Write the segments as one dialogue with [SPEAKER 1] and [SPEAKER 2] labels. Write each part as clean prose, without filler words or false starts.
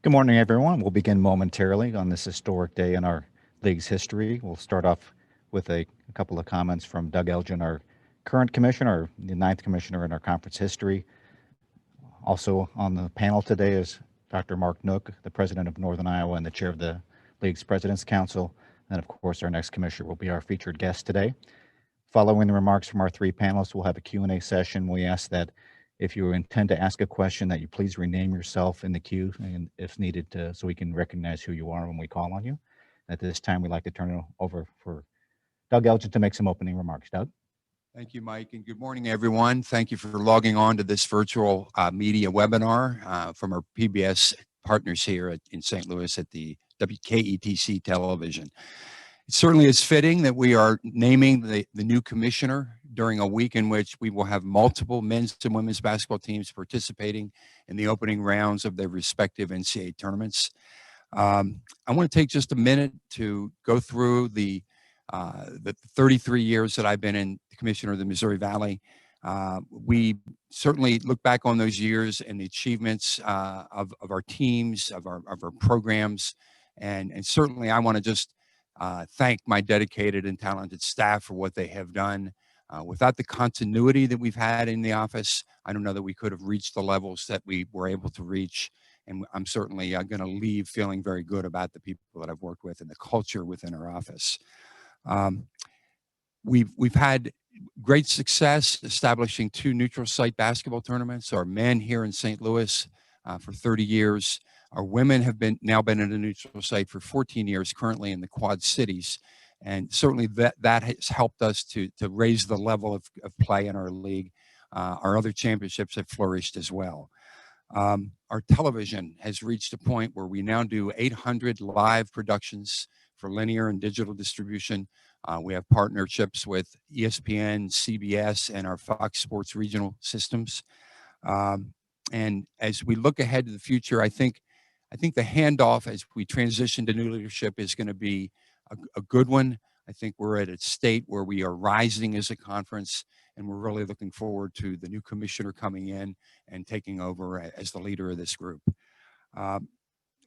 [SPEAKER 1] Good morning, everyone. We'll begin momentarily on this historic day in our league's history. We'll start off with a couple of comments from Doug Elgin, our current commissioner, the ninth commissioner in our conference history. Also on the panel today is Dr. Mark Nook, the president of Northern Iowa and the chair of the league's President's Council. And of course, our next commissioner will be our featured guest today. Following the remarks from our three panelists, we'll have a Q&A session. We ask that if you intend to ask a question, that you please rename yourself in the queue, and if needed, so we can recognize who you are when we call on you. At this time, we'd like to turn it over for Doug Elgin to make some opening remarks. Doug?
[SPEAKER 2] Thank you, Mike, and good morning, everyone. Thank you for logging on to this virtual media webinar from our PBS partners here in St. Louis at the WKETC television. It certainly is fitting that we are naming the new commissioner during a week in which we will have multiple men's and women's basketball teams participating in the opening rounds of their respective NCAA tournaments. I want to take just a minute to go through the 33 years that I've been in the commissioner of the Missouri Valley. We certainly look back on those years and the achievements of our teams, of our programs, and certainly I want to just thank my dedicated and talented staff for what they have done. Without the continuity that we've had in the office, I don't know that we could have reached the levels that we were able to reach. And I'm certainly going to leave feeling very good about the people that I've worked with and the culture within our office. We've had great success establishing 2 neutral site basketball tournaments. Our men here in St. Louis for 30 years. Our women have now been in a neutral site for 14 years, currently in the Quad Cities. And certainly that has helped us to raise the level of play in our league. Our other championships have flourished as well. Our television has reached a point where we now do 800 live productions for linear and digital distribution. We have partnerships with ESPN, CBS, and our Fox Sports regional systems. And as we look ahead to the future, I think the handoff as we transition to new leadership is going to be a good one. I think we're at a state where we are rising as a conference, and we're really looking forward to the new commissioner coming in and taking over as the leader of this group.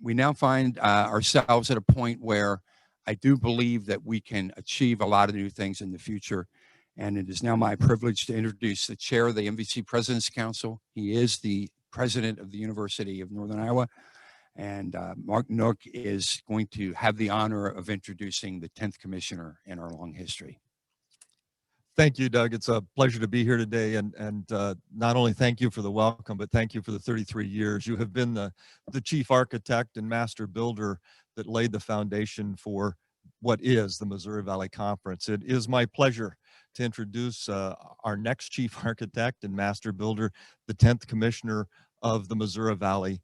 [SPEAKER 2] We now find ourselves at a point where I do believe that we can achieve a lot of new things in the future. And it is now my privilege to introduce the chair of the MVC President's Council. He is the president of the University of Northern Iowa. And Mark Nook is going to have the honor of introducing the 10th commissioner in our long history.
[SPEAKER 3] Thank you, Doug. It's a pleasure to be here today. And not only thank you for the welcome, but thank you for the 33 years. You have been the chief architect and master builder that laid the foundation for what is the Missouri Valley Conference. It is my pleasure to introduce our next chief architect and master builder, the 10th commissioner of the Missouri Valley,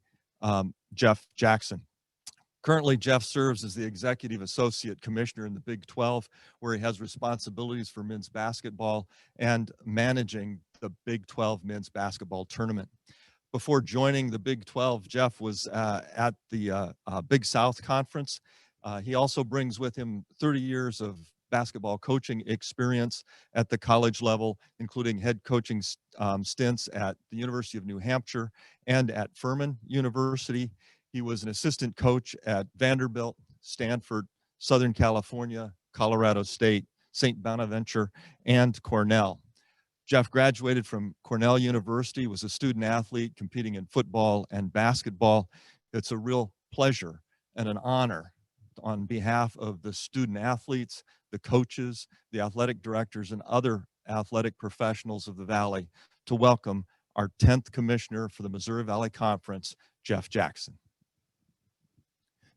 [SPEAKER 3] Jeff Jackson. Currently, Jeff serves as the Executive Associate Commissioner in the Big 12, where he has responsibilities for men's basketball and managing the Big 12 men's basketball tournament. Before joining the Big 12, Jeff was at the Big South Conference. He also brings with him 30 years of basketball coaching experience at the college level, including head coaching stints at the University of New Hampshire and at Furman University. He was an assistant coach at Vanderbilt, Stanford, Southern California, Colorado State, St. Bonaventure, and Cornell. Jeff graduated from Cornell University, was a student athlete competing in football and basketball. It's a real pleasure and an honor on behalf of the student athletes, the coaches, the athletic directors, and other athletic professionals of the Valley to welcome our 10th commissioner for the Missouri Valley Conference, Jeff Jackson.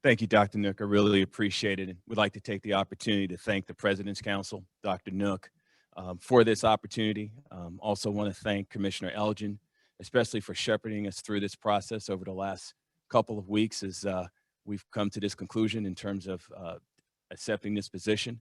[SPEAKER 4] Thank you, Dr. Nook. I really appreciate it. And we'd like to take the opportunity to thank the President's Council, Dr. Nook, for this opportunity. Also want to thank Commissioner Elgin, especially for shepherding us through this process over the last couple of weeks as we've come to this conclusion in terms of accepting this position.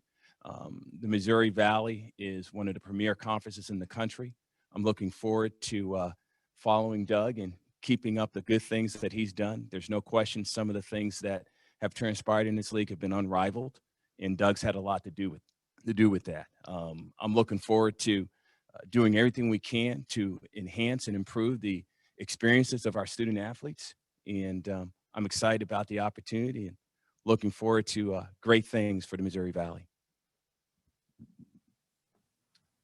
[SPEAKER 4] The Missouri Valley is one of the premier conferences in the country. I'm looking forward to following Doug and keeping up the good things that he's done. There's no question some of the things that have transpired in this league have been unrivaled, and Doug's had a lot to do with that. I'm looking forward to doing everything we can to enhance and improve the experiences of our student athletes. And I'm excited about the opportunity and looking forward to great things for the Missouri Valley.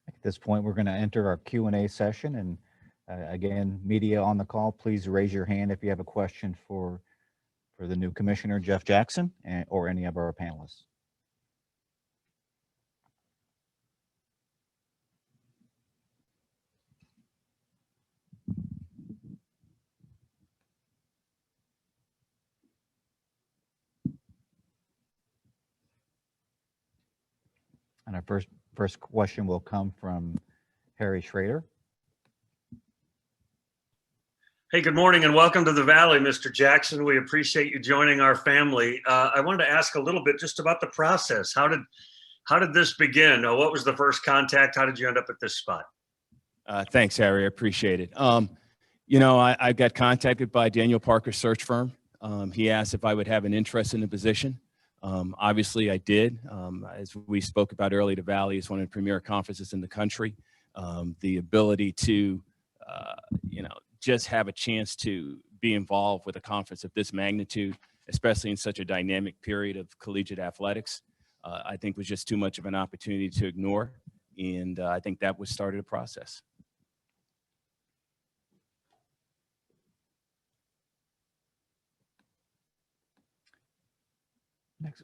[SPEAKER 1] At this point, we're going to enter our Q&A session. And again, media on the call, please raise your hand if you have a question for the new commissioner, Jeff Jackson, or any of our panelists. And our first question will come from Harry Schrader.
[SPEAKER 5] Hey, good morning and welcome to the Valley, Mr. Jackson. We appreciate you joining our family. I wanted to ask a little bit just about the process. How did this begin? What was the first contact? How did you end up at this spot?
[SPEAKER 4] Thanks, Harry. I appreciate it. You know, I got contacted by Daniel Parker's search firm. He asked if I would have an interest in the position. Obviously, I did. As we spoke about earlier, the Valley is one of the premier conferences in the country. The ability to, you know, just have a chance to be involved with a conference of this magnitude, especially in such a dynamic period of collegiate athletics, I think was just too much of an opportunity to ignore. And I think that was started a process.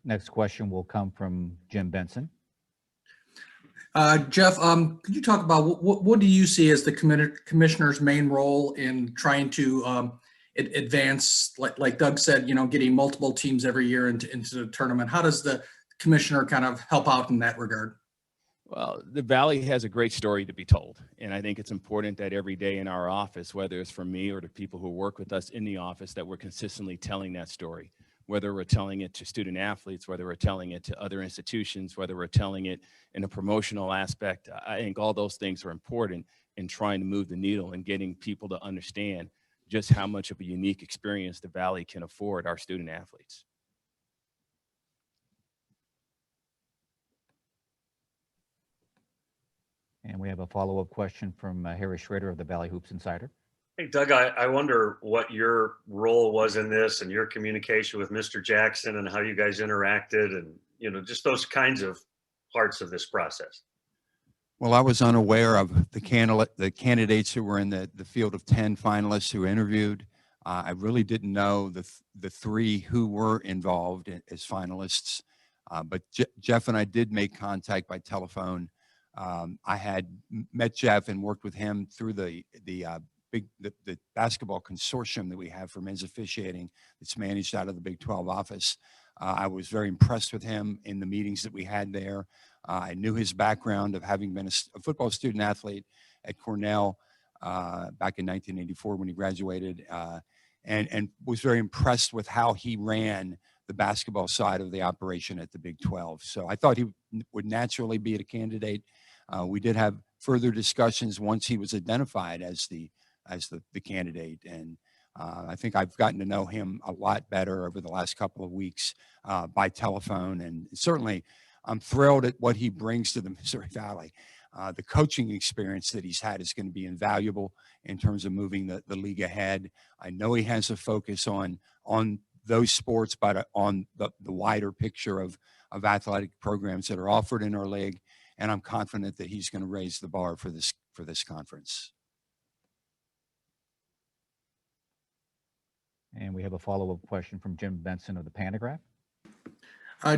[SPEAKER 1] Next question will come from Jim Benson.
[SPEAKER 6] Jeff, could you talk about what do you see as the commissioner's main role in trying to advance, like Doug said, you know, getting multiple teams every year into the tournament? How does the commissioner kind of help out in that regard?
[SPEAKER 4] Well, the Valley has a great story to be told. And I think it's important that every day in our office, whether it's for me or the people who work with us in the office, that we're consistently telling that story. Whether we're telling it to student athletes, whether we're telling it to other institutions, whether we're telling it in a promotional aspect, I think all those things are important in trying to move the needle and getting people to understand just how much of a unique experience the Valley can afford our student athletes.
[SPEAKER 1] And we have a follow-up question from Harry Schrader of the Valley Hoops Insider.
[SPEAKER 5] Hey, Doug, I wonder what your role was in this and your communication with Mr. Jackson and how you guys interacted and, you know, just those kinds of parts of this process.
[SPEAKER 2] Well, I was unaware of the candidates who were in the field of 10 finalists who interviewed. I really didn't know the three who were involved as finalists, but Jeff and I did make contact by telephone. I had met Jeff and worked with him through the basketball consortium that we have for men's officiating that's managed out of the Big 12 office. I was very impressed with him in the meetings that we had there. I knew his background of having been a football student athlete at Cornell back in 1984 when he graduated, and was very impressed with how he ran the basketball side of the operation at the Big 12. So I thought he would naturally be a candidate. We did have further discussions once he was identified as the candidate. And I think I've gotten to know him a lot better over the last couple of weeks by telephone. And certainly I'm thrilled at what he brings to the Missouri Valley. The coaching experience that he's had is going to be invaluable in terms of moving the league ahead. I know he has a focus on those sports, but on the wider picture of athletic programs that are offered in our league. And I'm confident that he's going to raise the bar for this conference.
[SPEAKER 1] And we have a follow-up question from Jim Benson of the Pantagraph.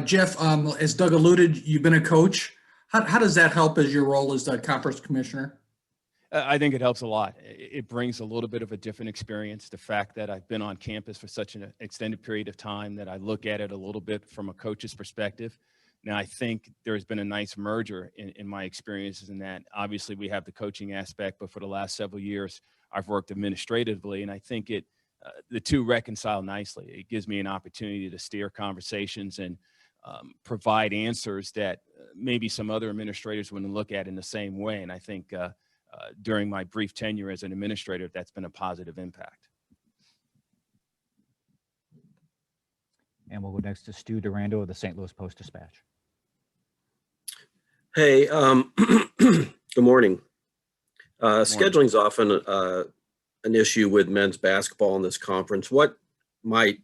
[SPEAKER 6] Jeff, as Doug alluded, you've been a coach. How does that help as your role as the conference commissioner?
[SPEAKER 4] I think it helps a lot. It brings a little bit of a different experience. The fact that I've been on campus for such an extended period of time that I look at it a little bit from a coach's perspective. Now, I think there's been a nice merger in my experiences in that obviously we have the coaching aspect, but for the last several years, I've worked administratively, and I think the two reconcile nicely. It gives me an opportunity to steer conversations and provide answers that maybe some other administrators wouldn't look at in the same way. And I think during my brief tenure as an administrator, that's been a positive impact.
[SPEAKER 1] And we'll go next to Stu Durando of the St. Louis Post-Dispatch.
[SPEAKER 7] Hey, good morning. Scheduling is often an issue with men's basketball in this conference. What might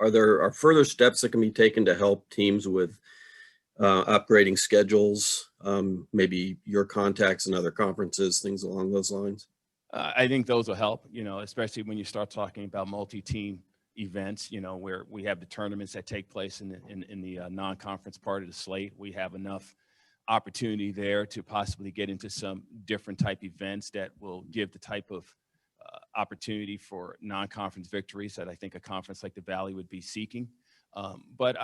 [SPEAKER 7] are there further steps that can be taken to help teams with upgrading schedules, maybe your contacts and other conferences, things along those lines?
[SPEAKER 4] I think those will help, you know, especially when you start talking about multi-team events, you know, where we have the tournaments that take place in the non-conference part of the slate. We have enough opportunity there to possibly get into some different type events that will give the type of opportunity for non-conference victories that I think a conference like the Valley would be seeking. But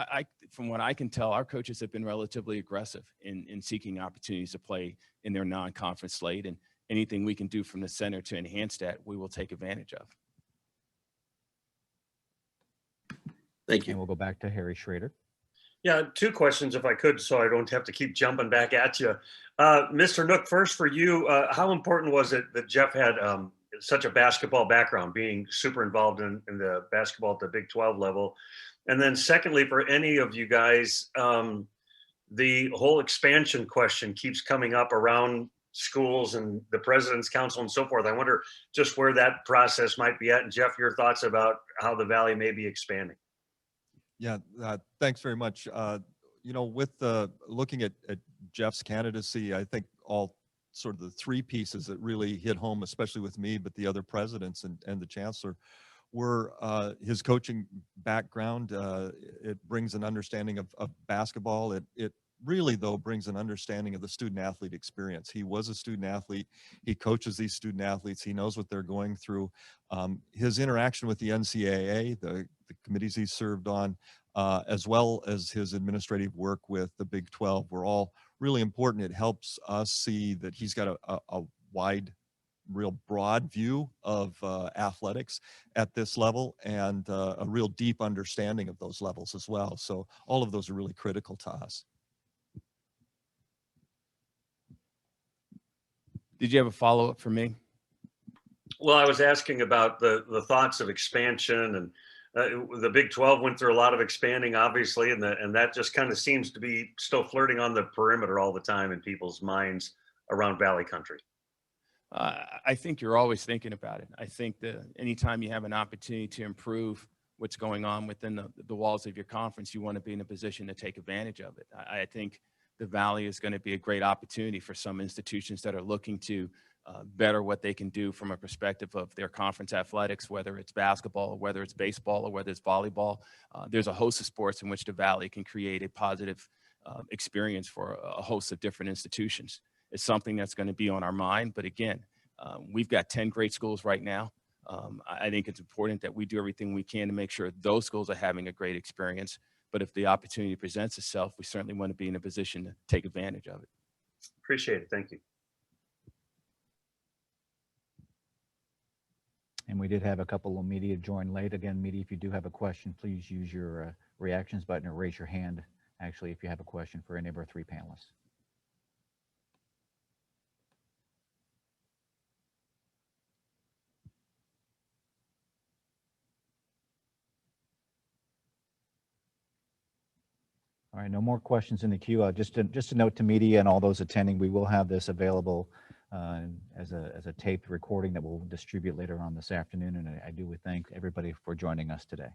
[SPEAKER 4] from what I can tell, our coaches have been relatively aggressive in seeking opportunities to play in their non-conference slate, and anything we can do from the center to enhance that, we will take advantage of.
[SPEAKER 7] Thank
[SPEAKER 1] And
[SPEAKER 7] you.
[SPEAKER 1] we'll go back to Harry Schrader.
[SPEAKER 5] Yeah, two questions if I could, so I don't have to keep jumping back at you. Mr. Nook, first for you, how important was it that Jeff had such a basketball background, being super involved in the basketball at the Big 12 level? And then secondly, for any of you guys, the whole expansion question keeps coming up around schools and the President's Council and so forth. I wonder just where that process might be at. And Jeff, your thoughts about how the Valley may be expanding.
[SPEAKER 3] Yeah, thanks very much. You know, with looking at Jeff's candidacy, I think all sort of the three pieces that really hit home, especially with me, but the other presidents and the chancellor, were his coaching background. It brings an understanding of basketball. It really, though, brings an understanding of the student athlete experience. He was a student athlete. He coaches these student athletes. He knows what they're going through. His interaction with the NCAA, the committees he served on, as well as his administrative work with the Big 12 were all really important. It helps us see that he's got a wide, real broad view of athletics at this level, and a real deep understanding of those levels as well. So all of those are really critical to us.
[SPEAKER 4] Did you have a follow-up for me?
[SPEAKER 5] Well, I was asking about the thoughts of expansion, and the Big 12 went through a lot of expanding, obviously, and that just kind of seems to be still flirting on the perimeter all the time in people's minds around Valley Country.
[SPEAKER 4] I think you're always thinking about it. I think that anytime you have an opportunity to improve what's going on within the walls of your conference, you want to be in a position to take advantage of it. I think the Valley is going to be a great opportunity for some institutions that are looking to better what they can do from a perspective of their conference athletics, whether it's basketball, or whether it's baseball, or whether it's volleyball. There's a host of sports in which the Valley can create a positive experience for a host of different institutions. It's something that's going to be on our mind. But again, we've got 10 great schools right now. I think it's important that we do everything we can to make sure those schools are having a great experience. But if the opportunity presents itself, we certainly want to be in a position to take advantage of it.
[SPEAKER 5] Appreciate it. Thank you.
[SPEAKER 1] And we did have a couple of media join late. Again, media, if you do have a question, please use your reactions button or raise your hand, actually, if you have a question for any of our three panelists. All right, no more questions in the queue. Just a note to media and all those attending, we will have this available as a taped recording that we'll distribute later on this afternoon. And I do thank everybody for joining us today.